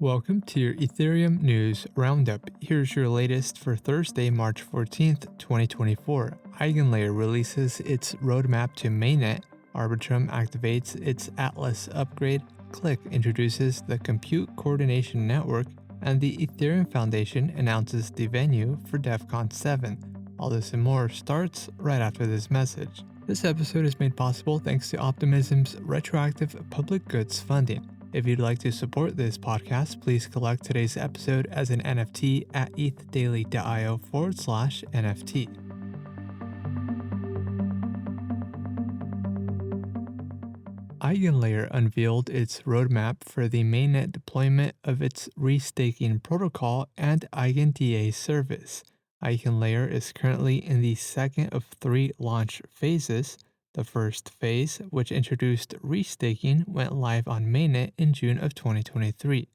Welcome to your Ethereum News Roundup. Here's your latest for Thursday, March 14th, 2024. EigenLayer releases its roadmap to Mainnet, Arbitrum activates its Atlas upgrade, Clique introduces the Compute Coordination Network, and the Ethereum Foundation announces the venue for Devcon 7. All this and more starts right after this message. This episode is made possible thanks to Optimism's retroactive public goods funding. If you'd like to support this podcast, please collect today's episode as an NFT at ethdaily.io/NFT. EigenLayer unveiled its roadmap for the mainnet deployment of its restaking protocol and EigenDA service. EigenLayer is currently in the second of three launch phases. The first phase, which introduced restaking, went live on Mainnet in June of 2023.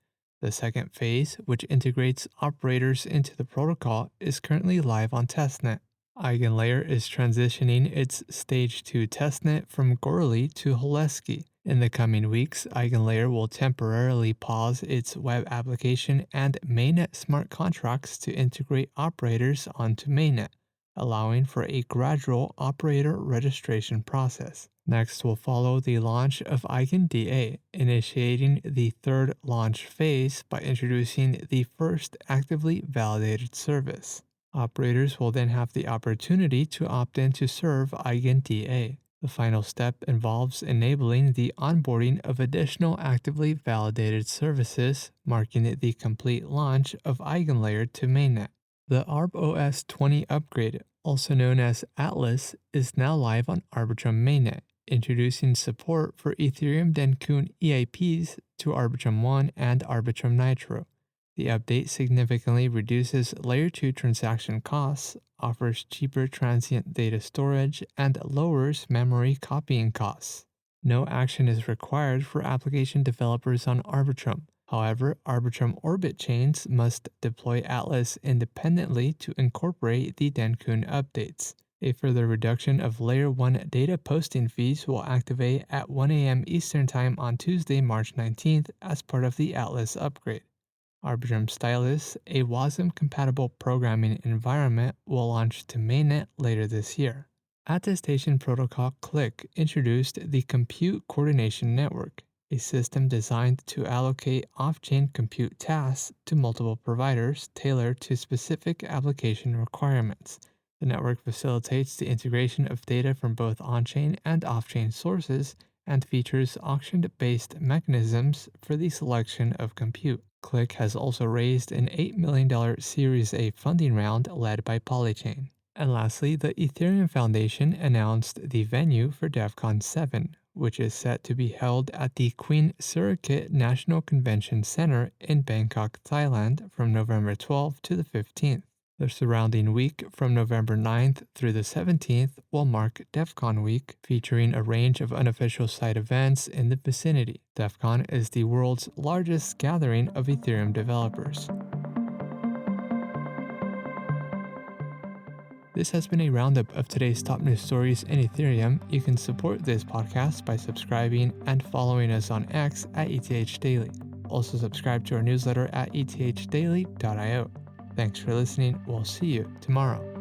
The second phase, which integrates operators into the protocol, is currently live on testnet. EigenLayer is transitioning its Stage 2 testnet from Goerli to Holesky. In the coming weeks, EigenLayer will temporarily pause its web application and Mainnet smart contracts to integrate operators onto Mainnet, allowing for a gradual operator registration process. Next will follow the launch of EigenDA, initiating the third launch phase by introducing the first actively validated service. Operators will then have the opportunity to opt in to serve EigenDA. The final step involves enabling the onboarding of additional actively validated services, marking the complete launch of EigenLayer to Mainnet. The ArbOS 20 upgrade, also known as Atlas, is now live on Arbitrum Mainnet, introducing support for Ethereum Devcon EIPs to Arbitrum 1 and Arbitrum Nitro. The update significantly reduces Layer 2 transaction costs, offers cheaper transient data storage, and lowers memory copying costs. No action is required for application developers on Arbitrum. However, Arbitrum Orbit chains must deploy Atlas independently to incorporate the Devcon updates. A further reduction of Layer 1 data posting fees will activate at 1 a.m. Eastern Time on Tuesday, March 19th as part of the Atlas upgrade. Arbitrum Stylus, a WASM-compatible programming environment, will launch to Mainnet later this year. Attestation protocol Clique introduced the Compute Coordination Network, a system designed to allocate off-chain compute tasks to multiple providers tailored to specific application requirements. The network facilitates the integration of data from both on-chain and off-chain sources and features auction-based mechanisms for the selection of compute. Clique has also raised an $8 million Series A funding round led by Polychain. And lastly, the Ethereum Foundation announced the venue for Devcon 7, which is set to be held at the Queen Sirikit National Convention Center in Bangkok, Thailand from November 12th to the 15th. The surrounding week from November 9th through the 17th will mark Devcon Week, featuring a range of unofficial side events in the vicinity. Devcon is the world's largest gathering of Ethereum developers. This has been a roundup of today's top news stories in Ethereum. You can support this podcast by subscribing and following us on X at ETH Daily. Also subscribe to our newsletter at ethdaily.io. Thanks for listening. We'll see you tomorrow.